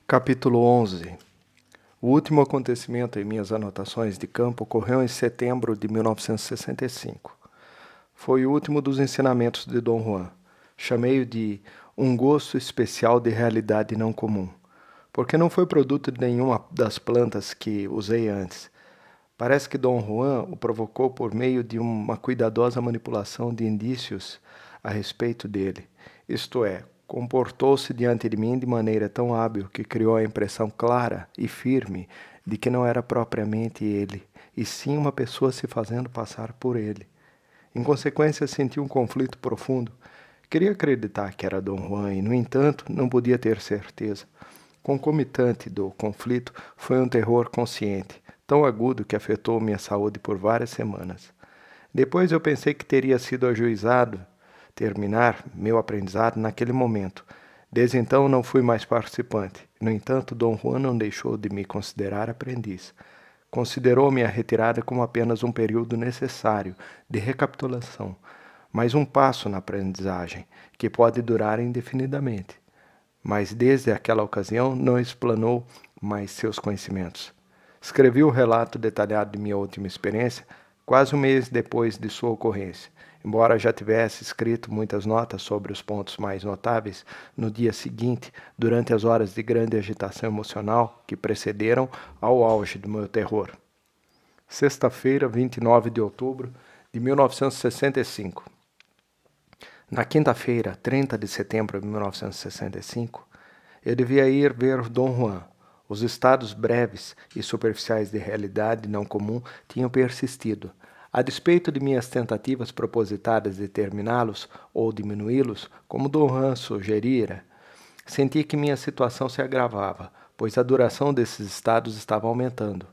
Capítulo 11. O último acontecimento em minhas anotações de campo ocorreu em setembro de 1965. Foi o último dos ensinamentos de Dom Juan. Chamei-o de um gosto especial de realidade não comum, porque não foi produto de nenhuma das plantas que usei antes. Parece que Dom Juan o provocou por meio de uma cuidadosa manipulação de indícios a respeito dele, isto é, comportou-se diante de mim de maneira tão hábil que criou a impressão clara e firme de que não era propriamente ele, e sim uma pessoa se fazendo passar por ele. Em consequência, senti um conflito profundo. Queria acreditar que era Dom Juan e, no entanto, não podia ter certeza. Concomitante do conflito foi um terror consciente, tão agudo que afetou minha saúde por várias semanas. Depois eu pensei que teria sido ajuizado terminar meu aprendizado naquele momento. Desde então não fui mais participante. No entanto, Dom Juan não deixou de me considerar aprendiz. Considerou minha retirada como apenas um período necessário de recapitulação, mais um passo na aprendizagem, que pode durar indefinidamente. Mas desde aquela ocasião não explanou mais seus conhecimentos. Escrevi o relato detalhado de minha última experiência quase um mês depois de sua ocorrência, embora já tivesse escrito muitas notas sobre os pontos mais notáveis no dia seguinte, durante as horas de grande agitação emocional que precederam ao auge do meu terror. Sexta-feira, 29 de outubro de 1965. Na quinta-feira, 30 de setembro de 1965, eu devia ir ver Dom Juan. Os estados breves e superficiais de realidade não comum tinham persistido. A despeito de minhas tentativas propositadas de terminá-los ou diminuí-los, como Dom Juan sugerira, senti que minha situação se agravava, pois a duração desses estados estava aumentando.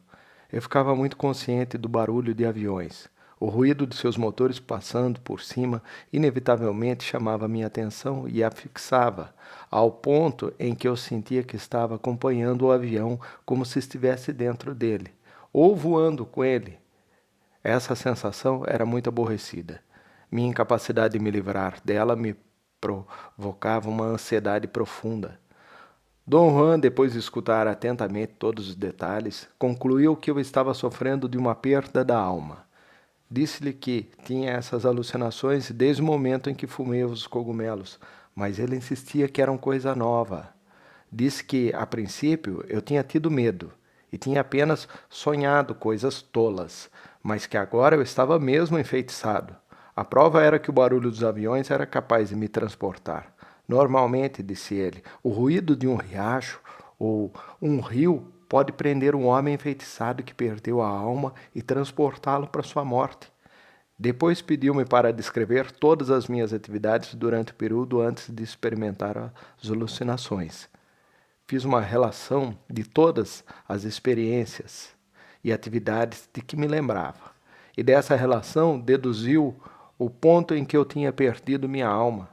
Eu ficava muito consciente do barulho de aviões. O ruído de seus motores passando por cima inevitavelmente chamava minha atenção e a fixava, ao ponto em que eu sentia que estava acompanhando o avião como se estivesse dentro dele, ou voando com ele. Essa sensação era muito aborrecida. Minha incapacidade de me livrar dela me provocava uma ansiedade profunda. Dom Juan, depois de escutar atentamente todos os detalhes, concluiu que eu estava sofrendo de uma perda da alma. Disse-lhe que tinha essas alucinações desde o momento em que fumei os cogumelos, mas ele insistia que eram coisa nova. Disse que, a princípio, eu tinha tido medo e tinha apenas sonhado coisas tolas, mas que agora eu estava mesmo enfeitiçado. A prova era que o barulho dos aviões era capaz de me transportar. Normalmente, disse ele, o ruído de um riacho ou um rio pode prender um homem enfeitiçado que perdeu a alma e transportá-lo para sua morte. Depois pediu-me para descrever todas as minhas atividades durante o período antes de experimentar as alucinações. Fiz uma relação de todas as experiências e atividades de que me lembrava. E dessa relação deduziu o ponto em que eu tinha perdido minha alma.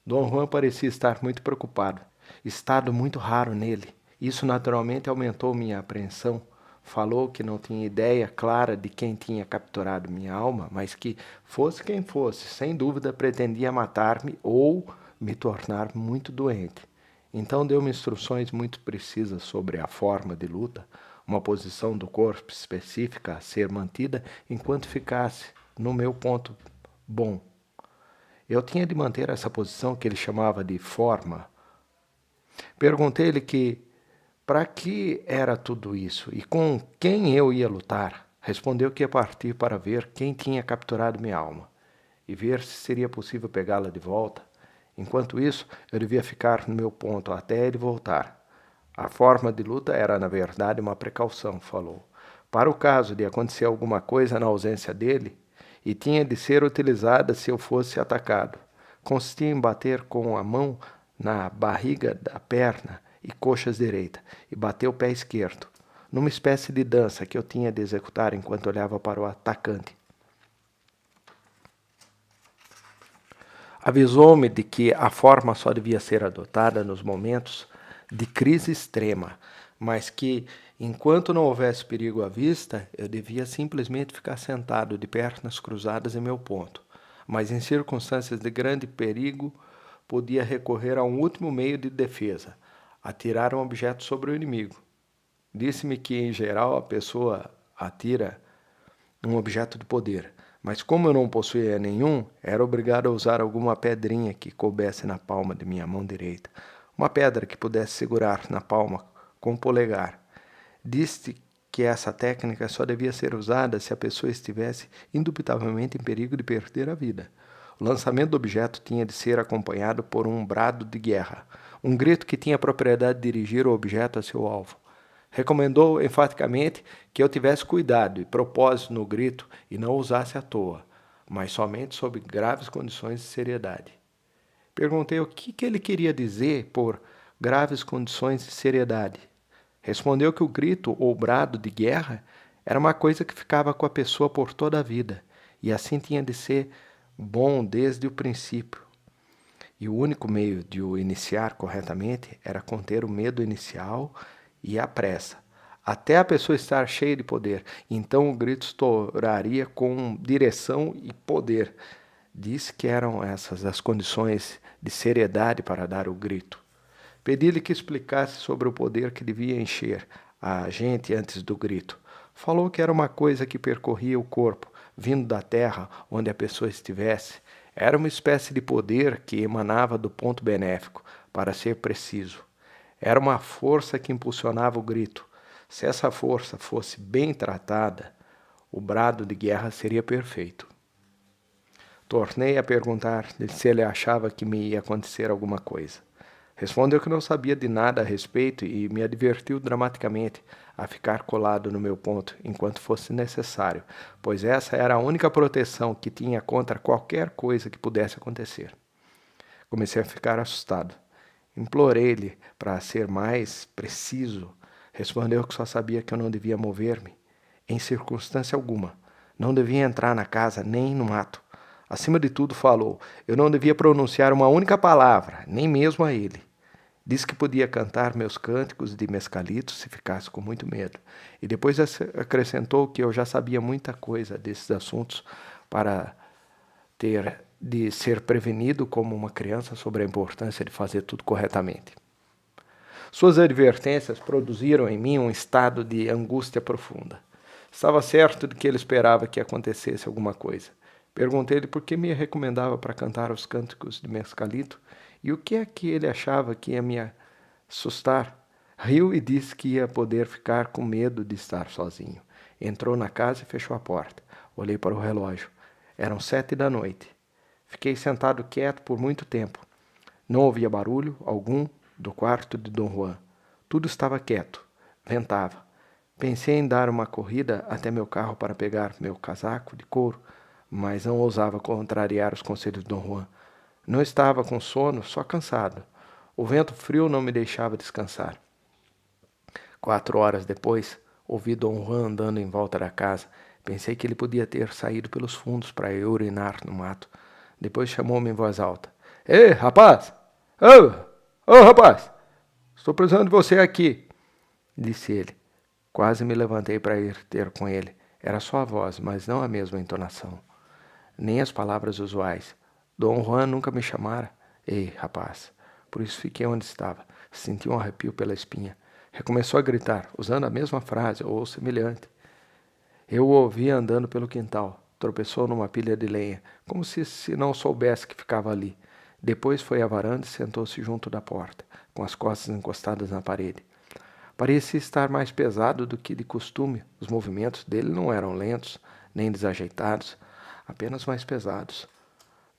Dom Juan parecia estar muito preocupado, estado muito raro nele. Isso naturalmente aumentou minha apreensão. Falou que não tinha ideia clara de quem tinha capturado minha alma, mas que, fosse quem fosse, sem dúvida pretendia matar-me ou me tornar muito doente. Então deu-me instruções muito precisas sobre a forma de luta, uma posição do corpo específica a ser mantida enquanto ficasse no meu ponto bom. Eu tinha de manter essa posição que ele chamava de forma. Perguntei-lhe que para que era tudo isso e com quem eu ia lutar. Respondeu que ia partir para ver quem tinha capturado minha alma e ver se seria possível pegá-la de volta. Enquanto isso, eu devia ficar no meu ponto até ele voltar. A forma de luta era, na verdade, uma precaução, falou. Para o caso de acontecer alguma coisa na ausência dele, e tinha de ser utilizada se eu fosse atacado. Consistia em bater com a mão na barriga da perna e coxas direita, e bater o pé esquerdo, numa espécie de dança que eu tinha de executar enquanto olhava para o atacante. Avisou-me de que a forma só devia ser adotada nos momentos de crise extrema, mas que, enquanto não houvesse perigo à vista, eu devia simplesmente ficar sentado de pernas cruzadas em meu ponto. Mas em circunstâncias de grande perigo, podia recorrer a um último meio de defesa, atirar um objeto sobre o inimigo. Disse-me que, em geral, a pessoa atira um objeto de poder, mas como eu não possuía nenhum, era obrigado a usar alguma pedrinha que coubesse na palma de minha mão direita, uma pedra que pudesse segurar na palma com o polegar. Disse que essa técnica só devia ser usada se a pessoa estivesse indubitavelmente em perigo de perder a vida. O lançamento do objeto tinha de ser acompanhado por um brado de guerra, um grito que tinha a propriedade de dirigir o objeto a seu alvo. Recomendou enfaticamente que eu tivesse cuidado e propósito no grito e não o usasse à toa, mas somente sob graves condições de seriedade. Perguntei o que ele queria dizer por graves condições de seriedade. Respondeu que o grito ou brado de guerra era uma coisa que ficava com a pessoa por toda a vida, e assim tinha de ser bom desde o princípio. E o único meio de o iniciar corretamente era conter o medo inicial e a pressa, até a pessoa estar cheia de poder. Então o grito estouraria com direção e poder. Disse que eram essas as condições de seriedade para dar o grito. Pedi-lhe que explicasse sobre o poder que devia encher a gente antes do grito. Falou que era uma coisa que percorria o corpo, vindo da terra onde a pessoa estivesse. Era uma espécie de poder que emanava do ponto benéfico, para ser preciso. Era uma força que impulsionava o grito. Se essa força fosse bem tratada, o brado de guerra seria perfeito. Tornei a perguntar se ele achava que me ia acontecer alguma coisa. Respondeu que não sabia de nada a respeito e me advertiu dramaticamente a ficar colado no meu ponto enquanto fosse necessário, pois essa era a única proteção que tinha contra qualquer coisa que pudesse acontecer. Comecei a ficar assustado. Implorei-lhe para ser mais preciso. Respondeu que só sabia que eu não devia mover-me, em circunstância alguma. Não devia entrar na casa nem no mato. Acima de tudo, falou, eu não devia pronunciar uma única palavra, nem mesmo a ele. Disse que podia cantar meus cânticos de mescalito se ficasse com muito medo. E depois acrescentou que eu já sabia muita coisa desses assuntos para ter de ser prevenido como uma criança sobre a importância de fazer tudo corretamente. Suas advertências produziram em mim um estado de angústia profunda. Estava certo de que ele esperava que acontecesse alguma coisa. Perguntei-lhe por que me recomendava para cantar os cânticos de mescalito e o que é que ele achava que ia me assustar. Riu e disse que ia poder ficar com medo de estar sozinho. Entrou na casa e fechou a porta. Olhei para o relógio. Eram 7 da noite. Fiquei sentado quieto por muito tempo. Não ouvia barulho algum do quarto de Dom Juan. Tudo estava quieto. Ventava. Pensei em dar uma corrida até meu carro para pegar meu casaco de couro, mas não ousava contrariar os conselhos de Dom Juan. Não estava com sono, só cansado. O vento frio não me deixava descansar. 4 horas depois, ouvi Dom Juan andando em volta da casa. Pensei que ele podia ter saído pelos fundos para eu urinar no mato. Depois chamou-me em voz alta. Ei, rapaz! Ô, rapaz! Estou precisando de você aqui, disse ele. Quase me levantei para ir ter com ele. Era só a voz, mas não a mesma entonação. Nem as palavras usuais. Dom Juan nunca me chamara. Ei, rapaz! Por isso fiquei onde estava. Senti um arrepio pela espinha. Recomeçou a gritar, usando a mesma frase ou semelhante. Eu o ouvi andando pelo quintal. Tropeçou numa pilha de lenha, como se não soubesse que ficava ali. Depois foi à varanda e sentou-se junto da porta, com as costas encostadas na parede. Parecia estar mais pesado do que de costume. Os movimentos dele não eram lentos, nem desajeitados, apenas mais pesados.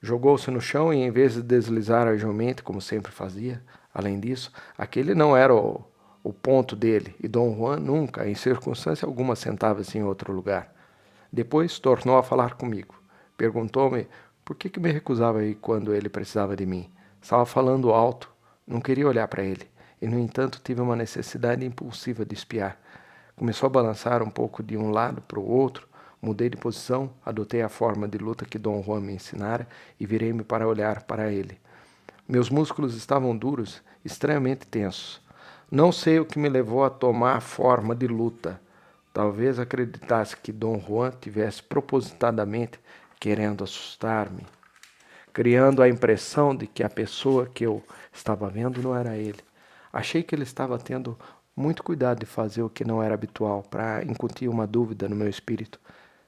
Jogou-se no chão e, em vez de deslizar agilmente, como sempre fazia, além disso, aquele não era o ponto dele, e Dom Juan nunca, em circunstância alguma, sentava-se em outro lugar. Depois tornou a falar comigo. Perguntou-me por que me recusava a ir quando ele precisava de mim. Estava falando alto, não queria olhar para ele, e, no entanto, tive uma necessidade impulsiva de espiar. Começou a balançar um pouco de um lado para o outro. Mudei de posição, adotei a forma de luta que Dom Juan me ensinara e virei-me para olhar para ele. Meus músculos estavam duros, estranhamente tensos. Não sei o que me levou a tomar a forma de luta. Talvez acreditasse que Dom Juan tivesse propositadamente querendo assustar-me, criando a impressão de que a pessoa que eu estava vendo não era ele. Achei que ele estava tendo muito cuidado de fazer o que não era habitual, para incutir uma dúvida no meu espírito.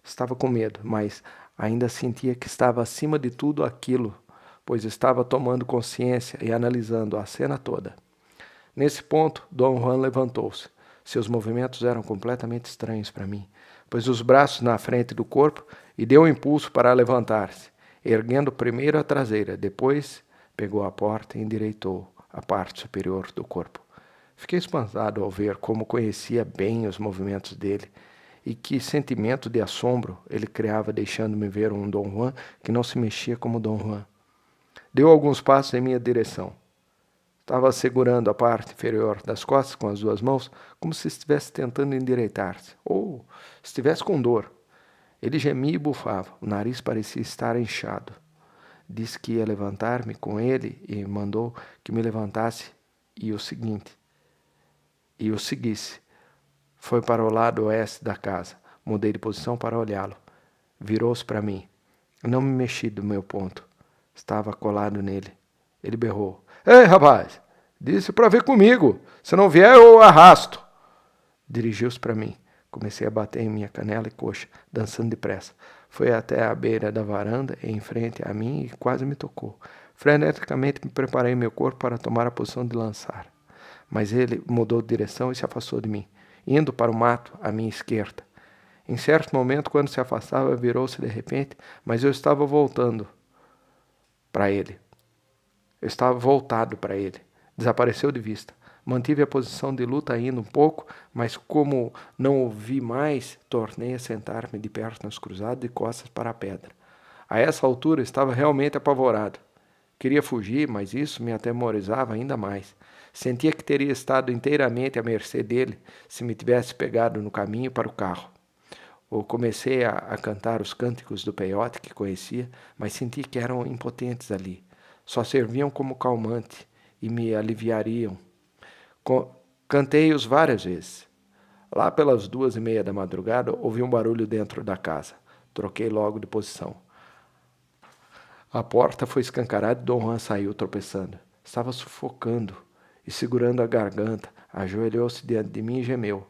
Estava com medo, mas ainda sentia que estava acima de tudo aquilo, pois estava tomando consciência e analisando a cena toda. Nesse ponto, Dom Juan levantou-se. Seus movimentos eram completamente estranhos para mim. Pôs os braços na frente do corpo e deu um impulso para levantar-se, erguendo primeiro a traseira, depois pegou a porta e endireitou a parte superior do corpo. Fiquei espantado ao ver como conhecia bem os movimentos dele e que sentimento de assombro ele criava, deixando-me ver um Dom Juan que não se mexia como Dom Juan. Deu alguns passos em minha direção. Estava segurando a parte inferior das costas com as duas mãos, como se estivesse tentando endireitar-se, ou estivesse com dor. Ele gemia e bufava, o nariz parecia estar inchado. Disse que ia levantar-me com ele e mandou que me levantasse e o seguisse. Foi para o lado oeste da casa. Mudei de posição para olhá-lo. Virou-se para mim. Não me mexi do meu ponto. Estava colado nele. Ele berrou. Ei, rapaz! Disse para vir comigo. Se não vier, eu arrasto. Dirigiu-se para mim. Comecei a bater em minha canela e coxa, dançando depressa. Foi até a beira da varanda, em frente a mim, e quase me tocou. Freneticamente me preparei meu corpo para tomar a posição de lançar. Mas ele mudou de direção e se afastou de mim, indo para o mato à minha esquerda. Em certo momento, quando se afastava, virou-se de repente, mas eu estava voltando para ele. Eu estava voltado para ele. Desapareceu de vista. Mantive a posição de luta ainda um pouco, mas como não o vi mais, tornei a sentar-me de pernas cruzadas e costas para a pedra. A essa altura estava realmente apavorado. Queria fugir, mas isso me atemorizava ainda mais. Sentia que teria estado inteiramente à mercê dele se me tivesse pegado no caminho para o carro. Eu comecei a cantar os cânticos do peiote que conhecia, mas senti que eram impotentes ali. Só serviam como calmante e me aliviariam. Cantei-os várias vezes. Lá pelas 2:30 da madrugada, ouvi um barulho dentro da casa. Troquei logo de posição. A porta foi escancarada e Dom Juan saiu tropeçando. Estava sufocando e segurando a garganta. Ajoelhou-se diante de mim e gemeu.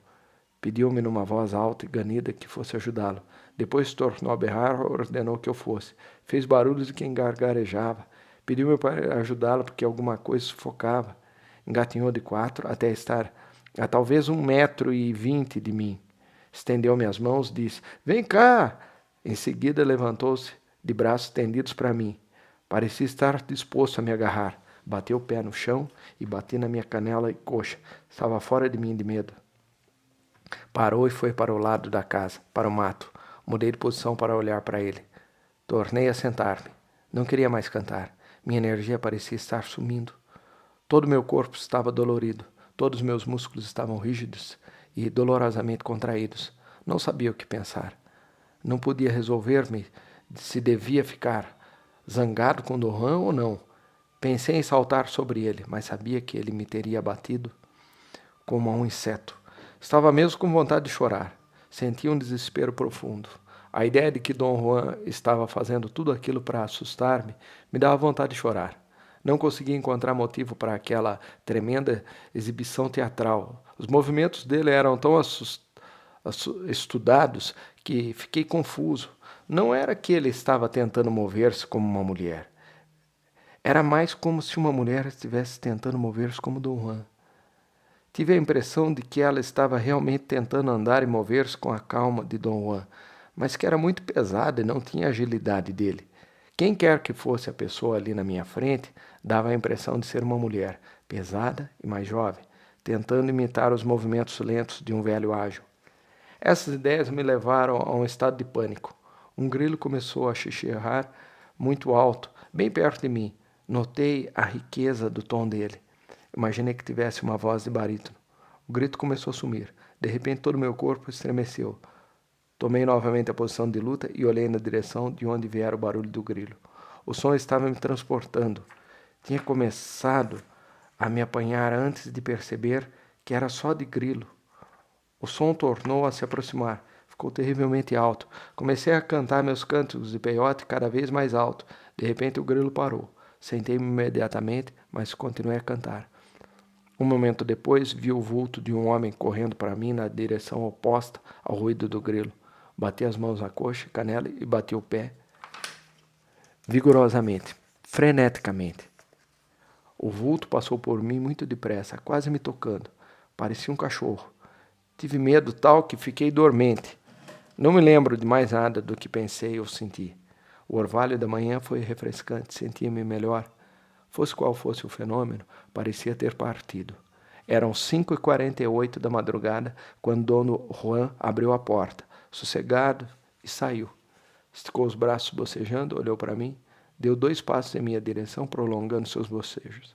Pediu-me numa voz alta e ganida que fosse ajudá-lo. Depois tornou a berrar e ordenou que eu fosse. Fez barulhos de quem gargarejava. Pediu-me para ajudá-lo porque alguma coisa sufocava. Engatinhou de 4 até estar a talvez 1,20 m de mim. Estendeu-me as mãos, disse, vem cá! Em seguida levantou-se de braços estendidos para mim. Parecia estar disposto a me agarrar. Bateu o pé no chão e bati na minha canela e coxa. Estava fora de mim de medo. Parou e foi para o lado da casa, para o mato. Mudei de posição para olhar para ele. Tornei a sentar-me. Não queria mais cantar. Minha energia parecia estar sumindo. Todo meu corpo estava dolorido. Todos os meus músculos estavam rígidos e dolorosamente contraídos. Não sabia o que pensar. Não podia resolver-me se devia ficar zangado com Dom Juan ou não. Pensei em saltar sobre ele, mas sabia que ele me teria abatido como a um inseto. Estava mesmo com vontade de chorar. Sentia um desespero profundo. A ideia de que Dom Juan estava fazendo tudo aquilo para assustar-me me dava vontade de chorar. Não conseguia encontrar motivo para aquela tremenda exibição teatral. Os movimentos dele eram tão estudados que fiquei confuso. Não era que ele estava tentando mover-se como uma mulher. Era mais como se uma mulher estivesse tentando mover-se como Dom Juan. Tive a impressão de que ela estava realmente tentando andar e mover-se com a calma de Dom Juan, mas que era muito pesada e não tinha a agilidade dele. Quem quer que fosse a pessoa ali na minha frente, dava a impressão de ser uma mulher, pesada e mais jovem, tentando imitar os movimentos lentos de um velho ágil. Essas ideias me levaram a um estado de pânico. Um grilo começou a chicharrar muito alto, bem perto de mim. Notei a riqueza do tom dele. Imaginei que tivesse uma voz de barítono. O grito começou a sumir. De repente todo o meu corpo estremeceu. Tomei novamente a posição de luta e olhei na direção de onde viera o barulho do grilo. O som estava me transportando. Tinha começado a me apanhar antes de perceber que era só de grilo. O som tornou a se aproximar. Ficou terrivelmente alto. Comecei a cantar meus cânticos de peiote cada vez mais alto. De repente o grilo parou. Sentei-me imediatamente, mas continuei a cantar. Um momento depois, vi o vulto de um homem correndo para mim na direção oposta ao ruído do grilo. Bati as mãos na coxa, canela e bati o pé vigorosamente, freneticamente. O vulto passou por mim muito depressa, quase me tocando. Parecia um cachorro. Tive medo tal que fiquei dormente. Não me lembro de mais nada do que pensei ou senti. O orvalho da manhã foi refrescante, sentia-me melhor. Fosse qual fosse o fenômeno, parecia ter partido. Eram 5h48 da madrugada quando Dono Juan abriu a porta, sossegado, e saiu. Esticou os braços bocejando, olhou para mim, deu 2 passos em minha direção, prolongando seus bocejos.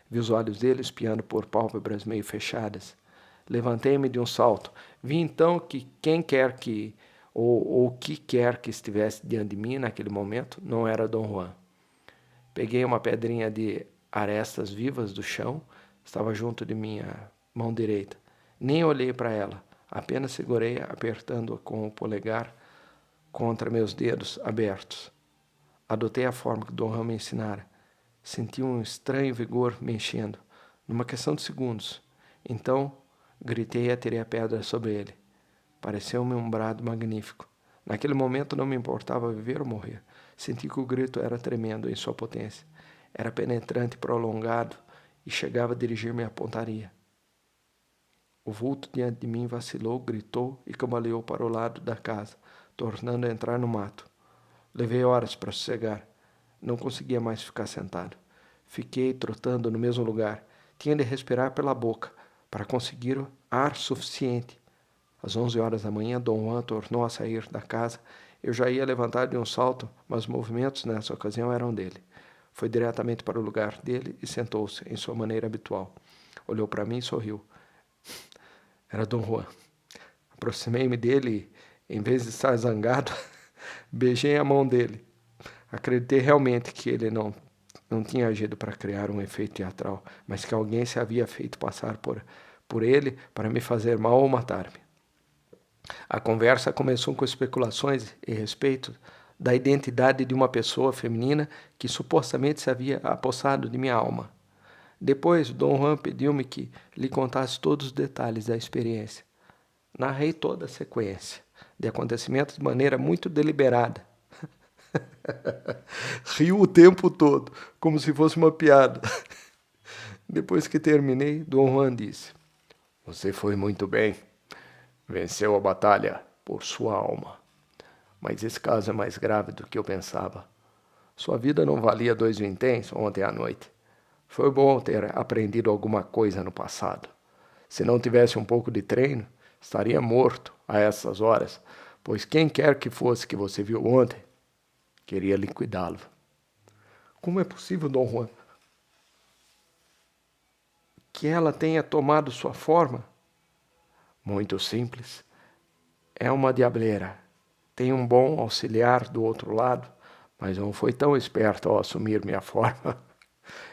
Vi os olhos dele espiando por pálpebras meio fechadas. Levantei-me de um salto. Vi então que quem quer que, ou que quer que estivesse diante de mim naquele momento, não era Dom Juan. Peguei uma pedrinha de arestas vivas do chão, estava junto de minha mão direita. Nem olhei para ela, apenas segurei, apertando-a com o polegar contra meus dedos abertos. Adotei a forma que Dom Juan me ensinara. Senti um estranho vigor me enchendo, numa questão de segundos. Então, gritei e atirei a pedra sobre ele. Pareceu-me um brado magnífico. Naquele momento não me importava viver ou morrer. Senti que o grito era tremendo em sua potência. Era penetrante e prolongado e chegava a dirigir-me à pontaria. O vulto diante de mim vacilou, gritou e cambaleou para o lado da casa, tornando a entrar no mato. Levei horas para sossegar. Não conseguia mais ficar sentado. Fiquei trotando no mesmo lugar. Tinha de respirar pela boca para conseguir ar suficiente. Às 11 horas da manhã, Dom Juan tornou a sair da casa. Eu já ia levantar de um salto, mas os movimentos nessa ocasião eram dele. Foi diretamente para o lugar dele e sentou-se em sua maneira habitual. Olhou para mim e sorriu. Era Dom Juan. Aproximei-me dele e, em vez de estar zangado, beijei a mão dele. Acreditei realmente que ele não tinha agido para criar um efeito teatral, mas que alguém se havia feito passar por ele para me fazer mal ou matar-me. A conversa começou com especulações a respeito da identidade de uma pessoa feminina que supostamente se havia apossado de minha alma. Depois, Dom Juan pediu-me que lhe contasse todos os detalhes da experiência. Narrei toda a sequência de acontecimentos de maneira muito deliberada. Riu o tempo todo, como se fosse uma piada. Depois que terminei, Dom Juan disse: "Você foi muito bem. Venceu a batalha por sua alma. Mas esse caso é mais grave do que eu pensava. Sua vida não valia 2 vinténs ontem à noite. Foi bom ter aprendido alguma coisa no passado. Se não tivesse um pouco de treino, estaria morto a essas horas, pois quem quer que fosse que você viu ontem, queria liquidá-lo." Como é possível, Dom Juan, que ela tenha tomado sua forma? Muito simples. É uma diableira. Tem um bom auxiliar do outro lado, mas não foi tão esperto ao assumir minha forma.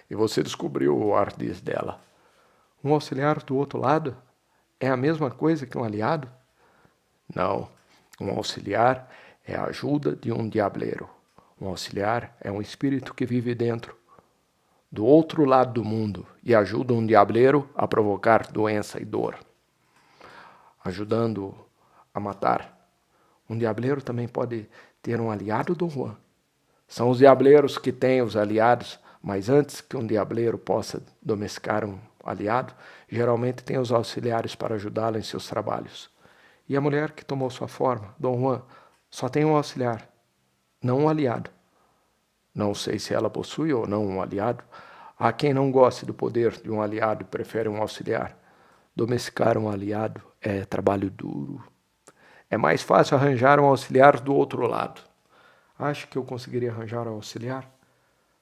E você descobriu o ardiz dela. Um auxiliar do outro lado é a mesma coisa que um aliado? Não. Um auxiliar é a ajuda de um diableiro. Um auxiliar é um espírito que vive dentro, do outro lado do mundo, e ajuda um diableiro a provocar doença e dor, ajudando-o a matar. Um diableiro também pode ter um aliado, Dom Juan. São os diableiros que têm os aliados, mas antes que um diableiro possa domesticar um aliado, geralmente tem os auxiliares para ajudá-lo em seus trabalhos. E a mulher que tomou sua forma, Dom Juan, só tem um auxiliar, não um aliado. Não sei se ela possui ou não um aliado. Há quem não goste do poder de um aliado e prefere um auxiliar. Domesticar um aliado é trabalho duro. É mais fácil arranjar um auxiliar do outro lado. Acho que eu conseguiria arranjar um auxiliar?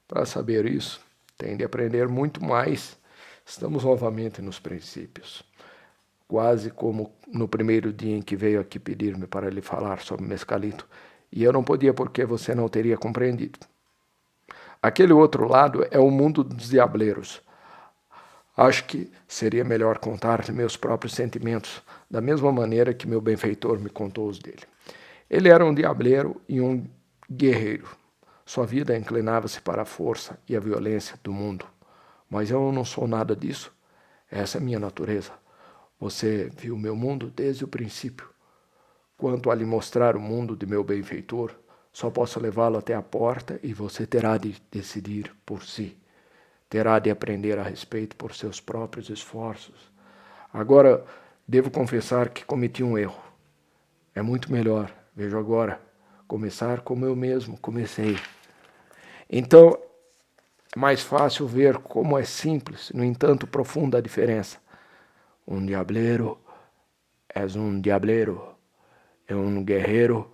Para saber isso, tem de aprender muito mais. Estamos novamente nos princípios. Quase como no primeiro dia em que veio aqui pedir-me para lhe falar sobre Mescalito. E eu não podia porque você não teria compreendido. Aquele outro lado é o mundo dos diableiros. Acho que seria melhor contar meus próprios sentimentos, da mesma maneira que meu benfeitor me contou os dele. Ele era um diableiro e um guerreiro. Sua vida inclinava-se para a força e a violência do mundo. Mas eu não sou nada disso. Essa é a minha natureza. Você viu meu mundo desde o princípio. Quanto a lhe mostrar o mundo de meu benfeitor, só posso levá-lo até a porta e você terá de decidir por si. Terá de aprender a respeito por seus próprios esforços. Agora, devo confessar que cometi um erro. É muito melhor, vejo agora, começar como eu mesmo comecei. Então, é mais fácil ver como é simples, no entanto, profunda a diferença. Um diableiro é um diableiro, é um guerreiro,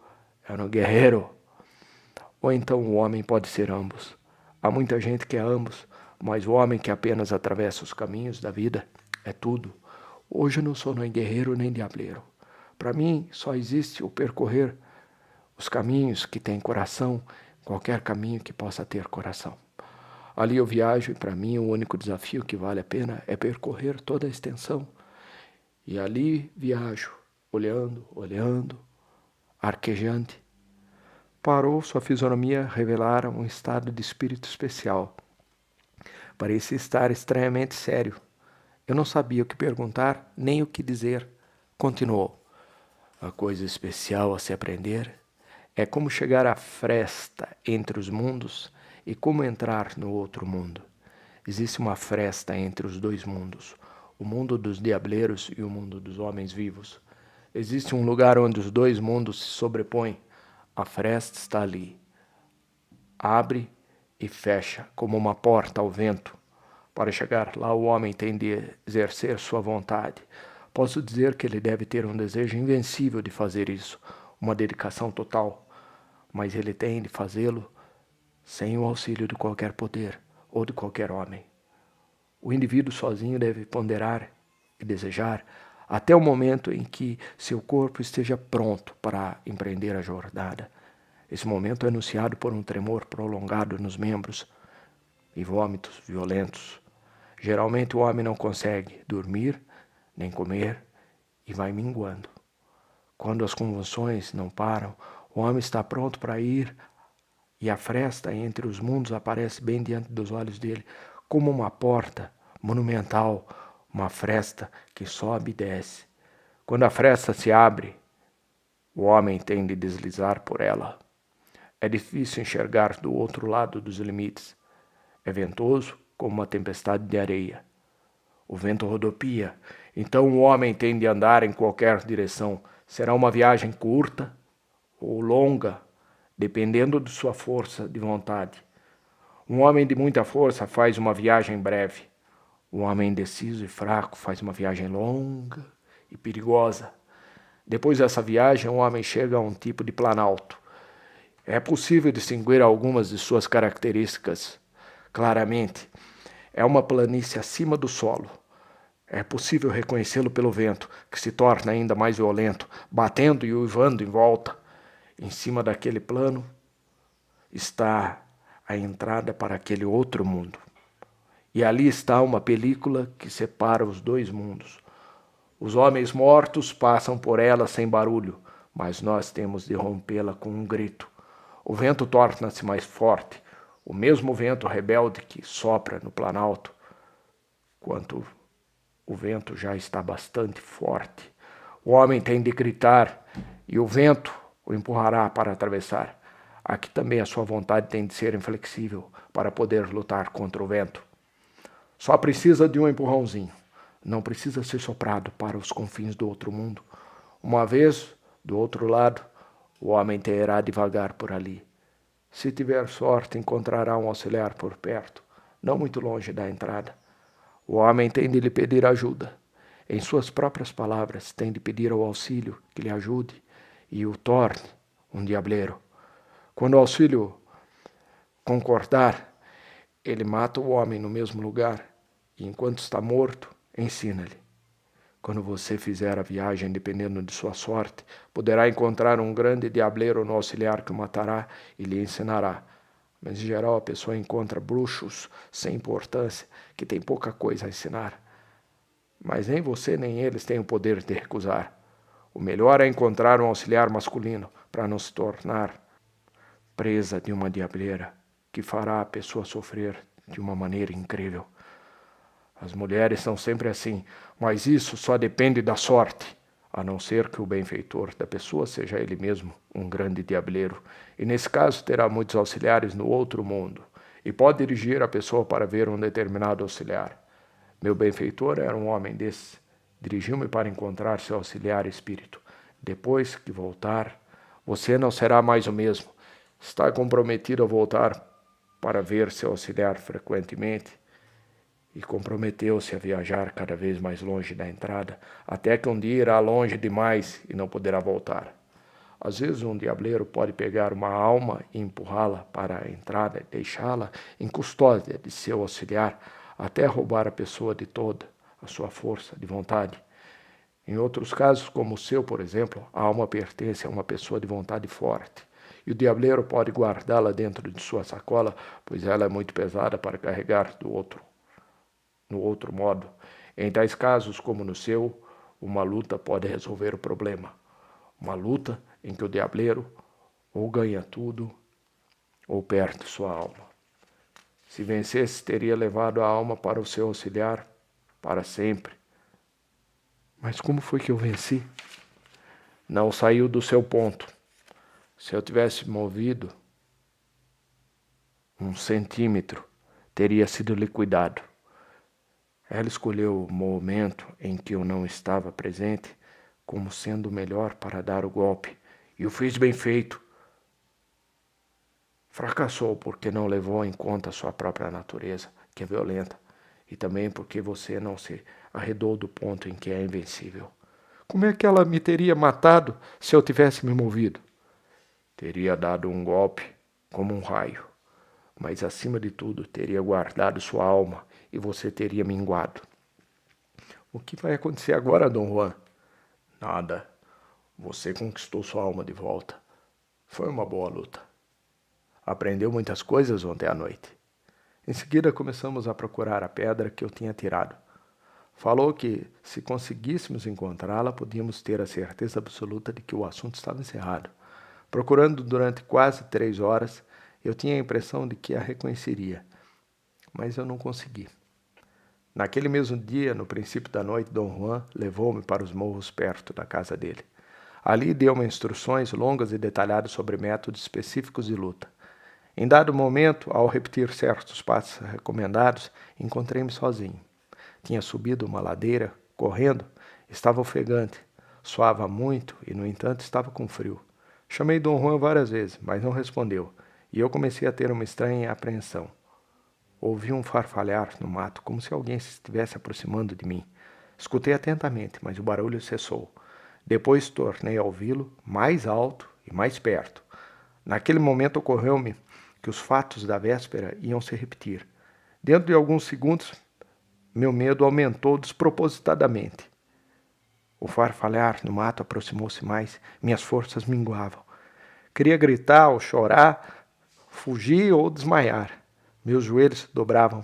Ou então o homem pode ser ambos. Há muita gente que é ambos, mas o homem que apenas atravessa os caminhos da vida é tudo. Hoje eu não sou nem guerreiro nem diableiro. Para mim só existe o percorrer os caminhos que têm coração, qualquer caminho que possa ter coração. Ali eu viajo e para mim o único desafio que vale a pena é percorrer toda a extensão. E ali viajo, olhando, arquejante. Parou, sua fisionomia revelara um estado de espírito especial. Parecia estar estranhamente sério. Eu não sabia o que perguntar, nem o que dizer. Continuou. A coisa especial a se aprender é como chegar à fresta entre os mundos e como entrar no outro mundo. Existe uma fresta entre os dois mundos, o mundo dos diableiros e o mundo dos homens vivos. Existe um lugar onde os dois mundos se sobrepõem. A fresta está ali. Abre e fecha como uma porta ao vento. Para chegar lá, o homem tem de exercer sua vontade. Posso dizer que ele deve ter um desejo invencível de fazer isso, uma dedicação total, mas ele tem de fazê-lo sem o auxílio de qualquer poder ou de qualquer homem. O indivíduo sozinho deve ponderar e desejar até o momento em que seu corpo esteja pronto para empreender a jornada. Esse momento é anunciado por um tremor prolongado nos membros e vômitos violentos. Geralmente o homem não consegue dormir, nem comer, e vai minguando. Quando as convulsões não param, o homem está pronto para ir, e a fresta entre os mundos aparece bem diante dos olhos dele, como uma porta monumental, uma fresta que sobe e desce. Quando a fresta se abre, o homem tem de deslizar por ela. É difícil enxergar do outro lado dos limites. É ventoso como uma tempestade de areia. O vento rodopia, então o homem tem de andar em qualquer direção. Será uma viagem curta ou longa, dependendo de sua força de vontade. Um homem de muita força faz uma viagem breve. Um homem indeciso e fraco faz uma viagem longa e perigosa. Depois dessa viagem, o homem chega a um tipo de planalto. É possível distinguir algumas de suas características claramente. É uma planície acima do solo. É possível reconhecê-lo pelo vento, que se torna ainda mais violento, batendo e uivando em volta. Em cima daquele plano está a entrada para aquele outro mundo. E ali está uma película que separa os dois mundos. Os homens mortos passam por ela sem barulho, mas nós temos de rompê-la com um grito. O vento torna-se mais forte, o mesmo vento rebelde que sopra no planalto, quanto o vento já está bastante forte. O homem tem de gritar e o vento o empurrará para atravessar. Aqui também a sua vontade tem de ser inflexível para poder lutar contra o vento. Só precisa de um empurrãozinho. Não precisa ser soprado para os confins do outro mundo. Uma vez, do outro lado, o homem terá de vagar por ali. Se tiver sorte, encontrará um auxiliar por perto, não muito longe da entrada. O homem tem de lhe pedir ajuda. Em suas próprias palavras, tem de pedir ao auxílio que lhe ajude e o torne um diableiro. Quando o auxílio concordar, ele mata o homem no mesmo lugar e, enquanto está morto, ensina-lhe. Quando você fizer a viagem dependendo de sua sorte, poderá encontrar um grande diableiro no auxiliar que o matará e lhe ensinará. Mas, em geral, a pessoa encontra bruxos sem importância, que têm pouca coisa a ensinar. Mas nem você nem eles têm o poder de recusar. O melhor é encontrar um auxiliar masculino para não se tornar presa de uma diableira que fará a pessoa sofrer de uma maneira incrível. As mulheres são sempre assim, mas isso só depende da sorte, a não ser que o benfeitor da pessoa seja ele mesmo um grande diableiro, e nesse caso terá muitos auxiliares no outro mundo, e pode dirigir a pessoa para ver um determinado auxiliar. Meu benfeitor era um homem desse. Dirigiu-me para encontrar seu auxiliar espírito. Depois que voltar, você não será mais o mesmo. Está comprometido a voltar para ver seu auxiliar frequentemente e comprometeu-se a viajar cada vez mais longe da entrada, até que um dia irá longe demais e não poderá voltar. Às vezes um diableiro pode pegar uma alma e empurrá-la para a entrada e deixá-la em custódia de seu auxiliar, até roubar a pessoa de toda a sua força de vontade. Em outros casos, como o seu, por exemplo, a alma pertence a uma pessoa de vontade forte, e o diableiro pode guardá-la dentro de sua sacola, pois ela é muito pesada para carregar no outro modo. Em tais casos, como no seu, uma luta pode resolver o problema. Uma luta em que o diableiro ou ganha tudo ou perde sua alma. Se vencesse, teria levado a alma para o seu auxiliar para sempre. Mas como foi que eu venci? Não saiu do seu ponto. Se eu tivesse movido 1 centímetro, teria sido liquidado. Ela escolheu o momento em que eu não estava presente como sendo o melhor para dar o golpe, e o fez bem feito. Fracassou porque não levou em conta a sua própria natureza, que é violenta, e também porque você não se arredou do ponto em que é invencível. Como é que ela me teria matado se eu tivesse me movido? Teria dado um golpe como um raio, mas acima de tudo teria guardado sua alma e você teria minguado. O que vai acontecer agora, Dom Juan? Nada. Você conquistou sua alma de volta. Foi uma boa luta. Aprendeu muitas coisas ontem à noite. Em seguida começamos a procurar a pedra que eu tinha tirado. Falou que, se conseguíssemos encontrá-la, podíamos ter a certeza absoluta de que o assunto estava encerrado. Procurando durante quase 3 horas, eu tinha a impressão de que a reconheceria, mas eu não consegui. Naquele mesmo dia, no princípio da noite, Dom Juan levou-me para os morros perto da casa dele. Ali deu-me instruções longas e detalhadas sobre métodos específicos de luta. Em dado momento, ao repetir certos passos recomendados, encontrei-me sozinho. Tinha subido uma ladeira, correndo, estava ofegante, suava muito e, no entanto, estava com frio. Chamei Dom Juan várias vezes, mas não respondeu, e eu comecei a ter uma estranha apreensão. Ouvi um farfalhar no mato, como se alguém se estivesse aproximando de mim. Escutei atentamente, mas o barulho cessou. Depois tornei a ouvi-lo, mais alto e mais perto. Naquele momento ocorreu-me que os fatos da véspera iam se repetir. Dentro de alguns segundos, meu medo aumentou despropositadamente. O farfalhar no mato aproximou-se mais, minhas forças minguavam. Queria gritar ou chorar, fugir ou desmaiar. Meus joelhos se dobravam.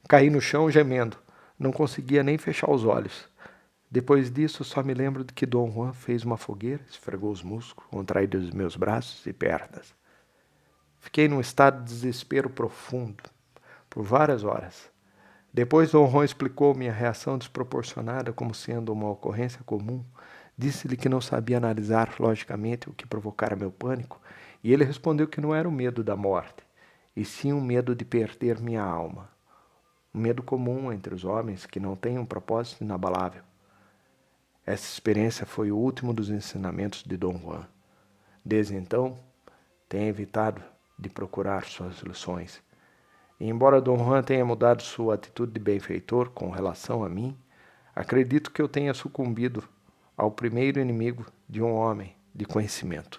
Caí no chão gemendo. Não conseguia nem fechar os olhos. Depois disso, só me lembro de que Dom Juan fez uma fogueira, esfregou os músculos, contraídos dos meus braços e pernas. Fiquei num estado de desespero profundo, por várias horas. Depois Dom Juan explicou minha reação desproporcionada como sendo uma ocorrência comum. Disse-lhe que não sabia analisar logicamente o que provocara meu pânico, e ele respondeu que não era o medo da morte, e sim o medo de perder minha alma. Um medo comum entre os homens que não têm um propósito inabalável. Essa experiência foi o último dos ensinamentos de Dom Juan. Desde então, tenho evitado de procurar suas lições. E embora Dom Juan tenha mudado sua atitude de benfeitor com relação a mim, acredito que eu tenha sucumbido ao primeiro inimigo de um homem de conhecimento.